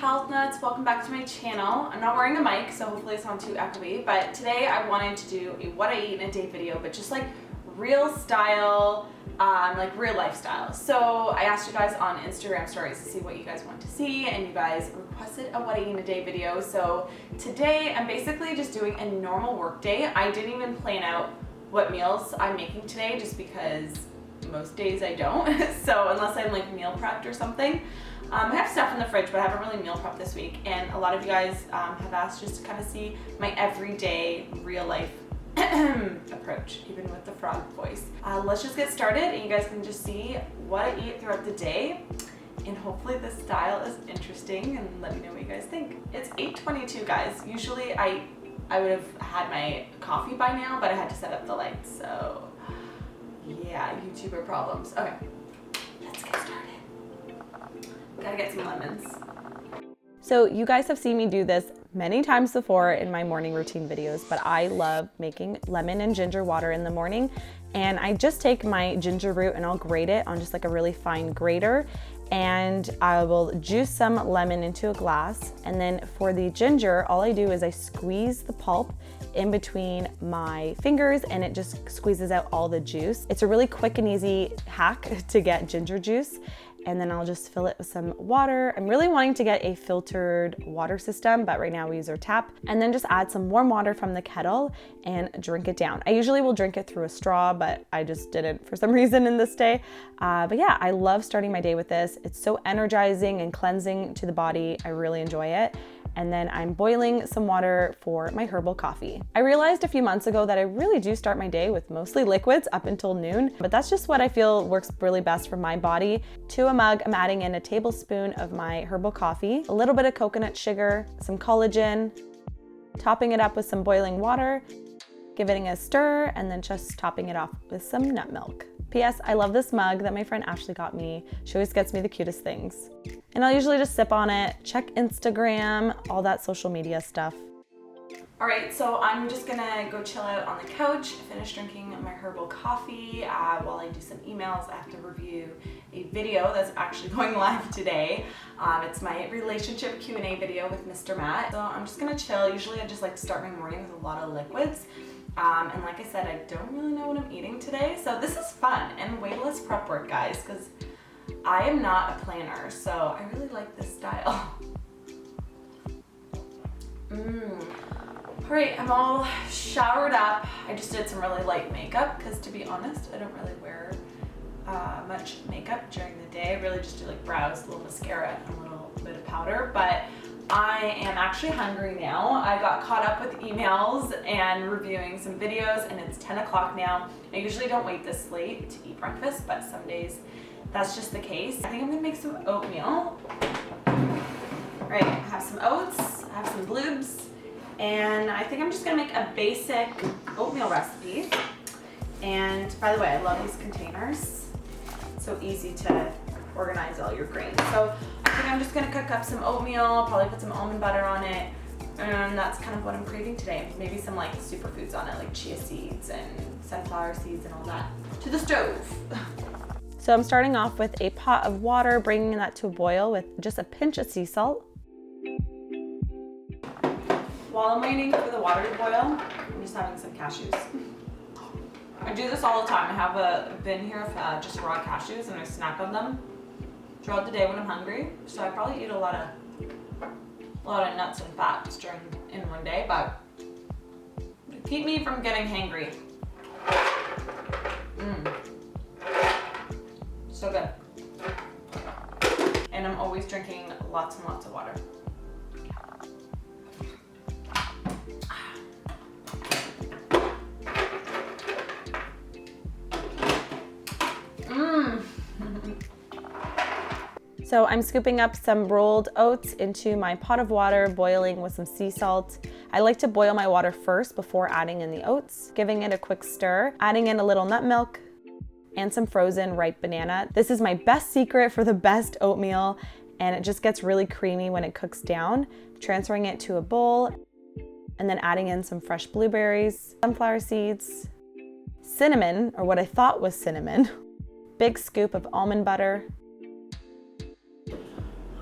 Health Nuts, welcome back to my channel. I'm not wearing a mic, so hopefully it's not too echoey, but today I wanted to do a what I eat in a day video, but just like real style, like real lifestyle. So I asked you guys on Instagram stories to see what you guys want to see, and you guys requested a what I eat in a day video. So today I'm basically just doing a normal work day. I didn't even plan out what meals I'm making today just because most days I don't. So unless I'm like meal prepped or something. I have stuff in the fridge, but I haven't really meal prepped this week, and a lot of you guys have asked just to kind of see my everyday, real life approach, even with the frog voice. Let's just get started, and you guys can just see what I eat throughout the day, and hopefully this style is interesting, and let me know what you guys think. It's 8:22, guys. Usually I would have had my coffee by now, but I had to set up the lights, so yeah, YouTuber problems. Okay, let's get started. Gotta get some lemons. So you guys have seen me do this many times before in my morning routine videos, but I love making lemon and ginger water in the morning. And I just take my ginger root and I'll grate it on just like a really fine grater. And I will juice some lemon into a glass. And then for the ginger, all I do is I squeeze the pulp in between my fingers and it just squeezes out all the juice. It's a really quick and easy hack to get ginger juice. And then I'll just fill it with some water. I'm really wanting to get a filtered water system, but right now we use our tap. And then just add some warm water from the kettle and drink it down. I usually will drink it through a straw, but I just didn't for some reason in this day. But yeah, I love starting my day with this. It's so energizing and cleansing to the body. I really enjoy it. And then I'm boiling some water for my herbal coffee. I realized a few months ago that I really do start my day with mostly liquids up until noon, but that's just what I feel works really best for my body. To a mug, I'm adding in a tablespoon of my herbal coffee, a little bit of coconut sugar, some collagen, topping it up with some boiling water, giving it a stir, and then just topping it off with some nut milk. P.S. I love this mug that my friend Ashley got me. She always gets me the cutest things. And I'll usually just sip on it, check Instagram, all that social media stuff. All right, so I'm just gonna go chill out on the couch, finish drinking my herbal coffee while I do some emails. I have to review a video that's actually going live today. It's my relationship Q&A video with Mr. Matt. So I'm just gonna chill. Usually I just like to start my morning with a lot of liquids. And like I said, I don't really know what I'm eating today. So this is fun and way less prep work, guys, because I am not a planner. So I really like this style. All right, I'm all showered up. I just did some really light makeup because, to be honest, I don't really wear much makeup during the day. I really just do like brows, a little mascara, and a little bit of powder. But I am actually hungry now. I got caught up with emails and reviewing some videos, and it's 10 o'clock now. I usually don't wait this late to eat breakfast, but some days that's just the case. I think I'm gonna make some oatmeal. All right, I have some oats, I have some bloobs, and I think I'm just gonna make a basic oatmeal recipe. And by the way, I love these containers. It's so easy to organize all your grains. So I think I'm just gonna cook up some oatmeal, probably put some almond butter on it, and that's kind of what I'm craving today. Maybe some like superfoods on it, like chia seeds and sunflower seeds and all that. To the stove. So I'm starting off with a pot of water, bringing that to a boil with just a pinch of sea salt. While I'm waiting for the water to boil, I'm just having some cashews. I do this all the time. I have a bin here of just raw cashews, and I snack on them throughout the day when I'm hungry. So I probably eat a lot of nuts and fats in one day, but keep me from getting hangry. So good. And I'm always drinking lots and lots of water. So I'm scooping up some rolled oats into my pot of water, boiling with some sea salt. I like to boil my water first before adding in the oats, giving it a quick stir, adding in a little nut milk and some frozen ripe banana. This is my best secret for the best oatmeal. and it just gets really creamy when it cooks down. Transferring it to a bowl and then adding in some fresh blueberries, sunflower seeds, cinnamon, or what I thought was cinnamon, big scoop of almond butter.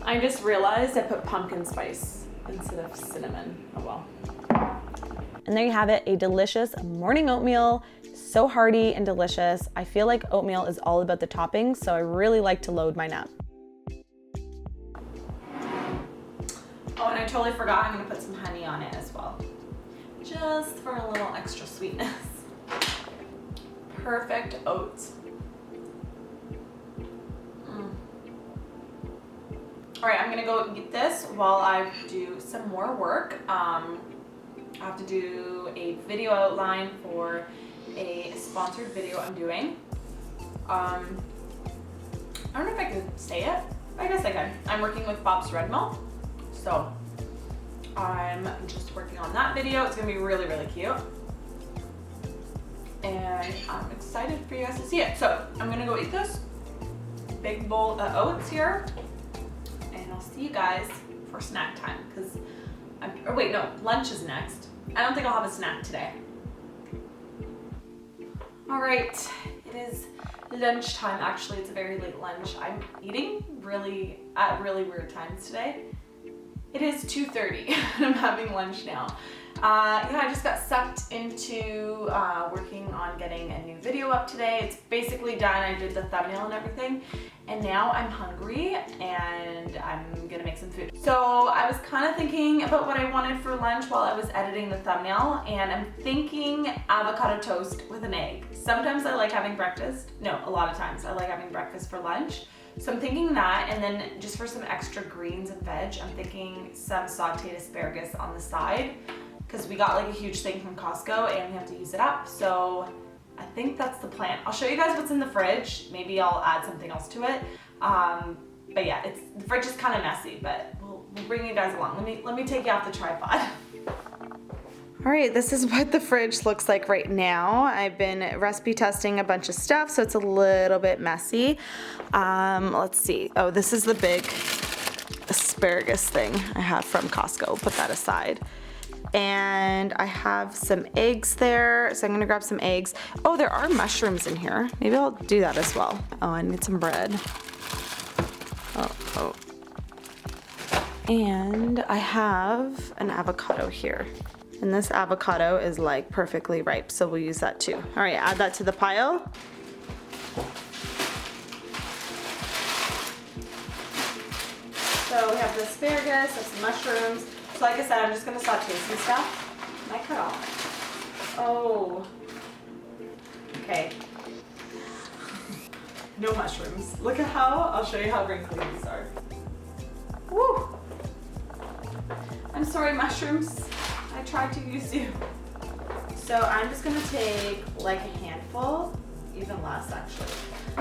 I just realized I put pumpkin spice instead of cinnamon. Oh well. And there you have it, a delicious morning oatmeal. So hearty and delicious. I feel like oatmeal is all about the toppings, so I really like to load mine up. Oh, and I totally forgot, I'm gonna put some honey on it as well, just for a little extra sweetness. Perfect oats. All right, I'm gonna go eat this while I do some more work. I have to do a video outline for a sponsored video I'm doing. I don't know if I could say it. I guess I can. I'm working with Bob's Red Mill, so I'm just working on that video. It's gonna be really, really cute, and I'm excited for you guys to see it. So I'm gonna go eat this big bowl of oats here, and I'll see you guys for snack time, because or wait, no, lunch is next. I don't think I'll have a snack today. All right, it is lunchtime. Actually, it's a very late lunch. I'm eating at really weird times today. It is 2:30 and I'm having lunch now. Yeah, I just got sucked into working on getting a new video up today. It's basically done. I did the thumbnail and everything, and now I'm hungry and I'm gonna make some food. So I was kind of thinking about what I wanted for lunch while I was editing the thumbnail, and I'm thinking avocado toast with an egg. Sometimes I like having breakfast. No, a lot of times I like having breakfast for lunch. So I'm thinking that, and then just for some extra greens and veg, I'm thinking some sauteed asparagus on the side, because we got like a huge thing from Costco and we have to use it up. So I think that's the plan. I'll show you guys what's in the fridge. Maybe I'll add something else to it. But yeah, the fridge is kind of messy, but we'll bring you guys along. Let me take you off the tripod. All right, this is what the fridge looks like right now. I've been recipe testing a bunch of stuff, so it's a little bit messy. Let's see. Oh, this is the big asparagus thing I have from Costco. Put that aside. And I have some eggs there, so I'm gonna grab some eggs. Oh, there are mushrooms in here. Maybe I'll do that as well. Oh, I need some bread. Oh. And I have an avocado here. And this avocado is like perfectly ripe, so we'll use that too. All right, add that to the pile. So we have the asparagus, some mushrooms. So like I said, I'm just gonna saute some stuff. Can I cut off? Oh. Okay. No mushrooms. Look at how, I'll show you how wrinkly these are. Woo! I'm sorry, mushrooms. I tried to use you. So I'm just gonna take like a handful, even less actually.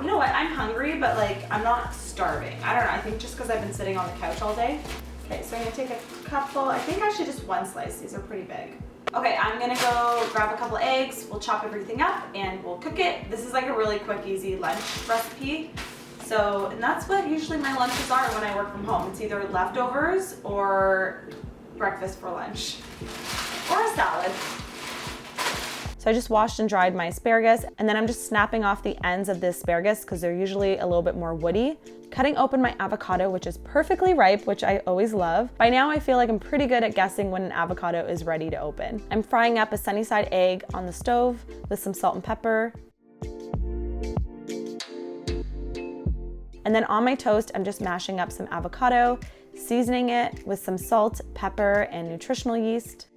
You know what, I'm hungry, but like I'm not starving. I don't know, I think just because I've been sitting on the couch all day. Okay, so I'm gonna take a couple, I think actually just one slice, these are pretty big. Okay, I'm gonna go grab a couple eggs, we'll chop everything up and we'll cook it. This is like a really quick, easy lunch recipe. So, and that's what usually my lunches are when I work from home. It's either leftovers or breakfast for lunch, or a salad. So I just washed and dried my asparagus, and then I'm just snapping off the ends of the asparagus because they're usually a little bit more woody. Cutting open my avocado, which is perfectly ripe, which I always love. By now I feel like I'm pretty good at guessing when an avocado is ready to open. I'm frying up a sunny side egg on the stove with some salt and pepper. And then on my toast, I'm just mashing up some avocado, seasoning it with some salt, pepper, and nutritional yeast.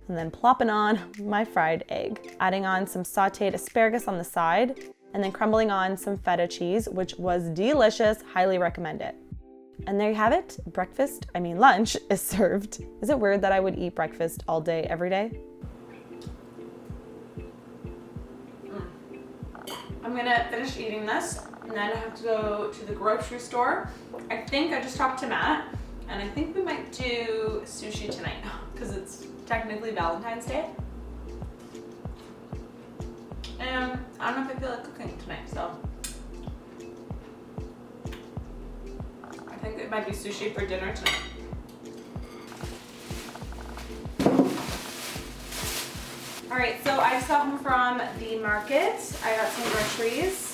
And then plopping on my fried egg. Adding on some sauteed asparagus on the side, and then crumbling on some feta cheese, which was delicious, highly recommend it. And there you have it, lunch is served. Is it weird that I would eat breakfast all day, every day? I'm gonna finish eating this, and then I have to go to the grocery store. I think I just talked to Matt, and I think we might do sushi tonight, because it's technically Valentine's Day. And I don't know if I feel like cooking tonight, so might be sushi for dinner tonight. All right, so I just got home from the market. I got some groceries.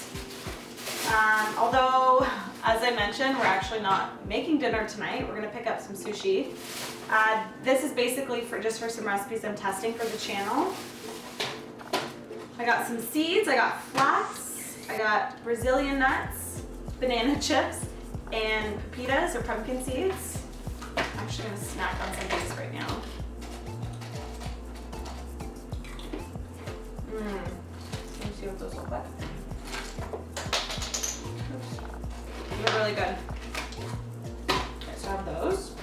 Although, as I mentioned, we're actually not making dinner tonight. We're gonna pick up some sushi. This is basically just for some recipes I'm testing for the channel. I got some seeds, I got flax, I got Brazilian nuts, banana chips, and pepitas or pumpkin seeds. I'm actually gonna snack on some of these right now. Let me see what those look like. They're really good. Okay, so I have those.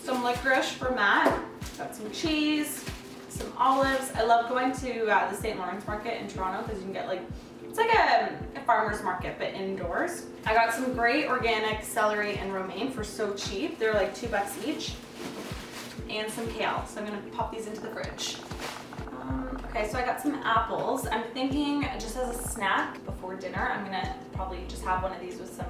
Some licorice for Matt. Got some cheese, some olives. I love going to the St. Lawrence market in Toronto because you can get it's like a farmer's market but indoors. I got some great organic celery and romaine for so cheap. They're like $2 each. And some kale. So I'm gonna pop these into the fridge. Okay, so I got some apples. I'm thinking just as a snack before dinner, I'm gonna probably just have one of these with some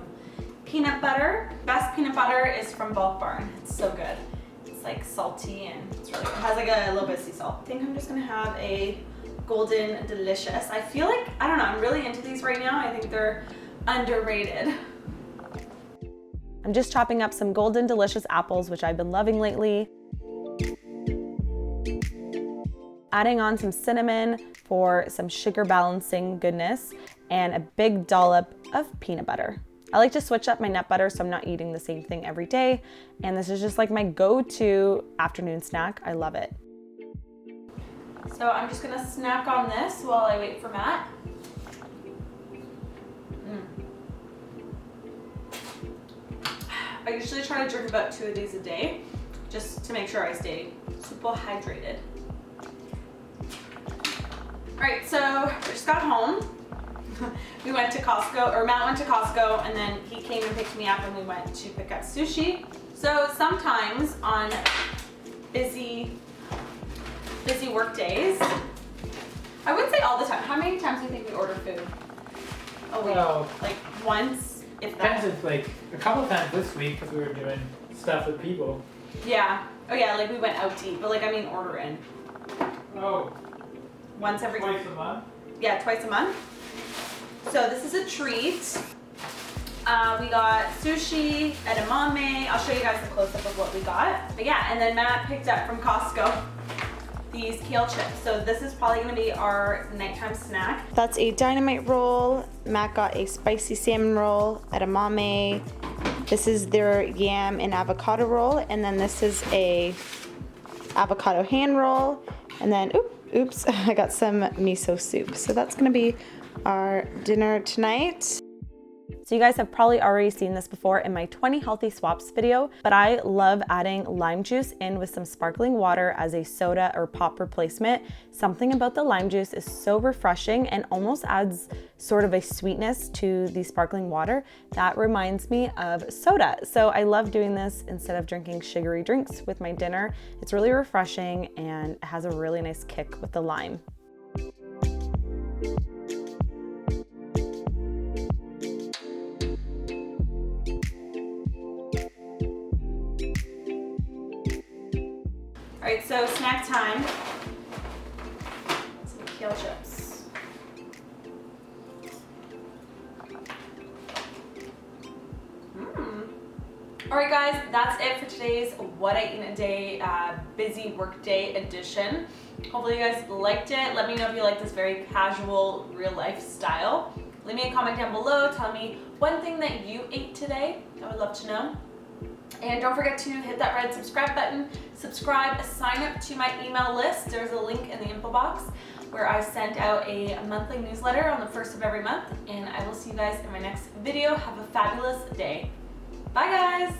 peanut butter. Best peanut butter is from Bulk Barn. It's so good. It's like salty and it's really good. It has like a little bit of sea salt. I think I'm just gonna have a Golden Delicious. I feel like, I don't know, I'm really into these right now. I think they're underrated. I'm just chopping up some Golden Delicious apples, which I've been loving lately. Adding on some cinnamon for some sugar balancing goodness and a big dollop of peanut butter. I like to switch up my nut butter so I'm not eating the same thing every day. And this is just like my go-to afternoon snack. I love it. So I'm just gonna snack on this while I wait for Matt. I usually try to drink about 2 of these a day just to make sure I stay super hydrated. All right, so we just got home. We went to Costco, or Matt went to Costco, and then he came and picked me up and we went to pick up sushi. So sometimes on busy work days, I wouldn't say all the time. How many times do you think we order food a week? Well, like once, if that. depends if like a couple of times this week because we were doing stuff with people. Yeah. Oh yeah, like we went out to eat, but like I mean order in. Oh. Once every. Twice a month? Yeah, twice a month. So this is a treat. We got sushi, edamame. I'll show you guys the close-up of what we got. But yeah, and then Matt picked up from Costco these kale chips. So this is probably gonna be our nighttime snack. That's a dynamite roll. Matt got a spicy salmon roll, edamame. This is their yam and avocado roll. And then this is a avocado hand roll. And then, oops, I got some miso soup. So that's gonna be our dinner tonight. So you guys have probably already seen this before in my 20 healthy swaps video, but I love adding lime juice in with some sparkling water as a soda or pop replacement. Something about the lime juice is so refreshing and almost adds sort of a sweetness to the sparkling water that reminds me of soda. So I love doing this instead of drinking sugary drinks with my dinner. It's really refreshing and has a really nice kick with the lime. All right, so snack time. Some kale chips. All right, guys, that's it for today's What I Eat in a Day busy workday edition. Hopefully you guys liked it. Let me know if you like this very casual, real life style. Leave me a comment down below. Tell me one thing that you ate today. I would love to know. And don't forget to hit that red subscribe button, subscribe, sign up to my email list. There's a link in the info box where I send out a monthly newsletter on the 1st of every month. And I will see you guys in my next video. Have a fabulous day. Bye guys.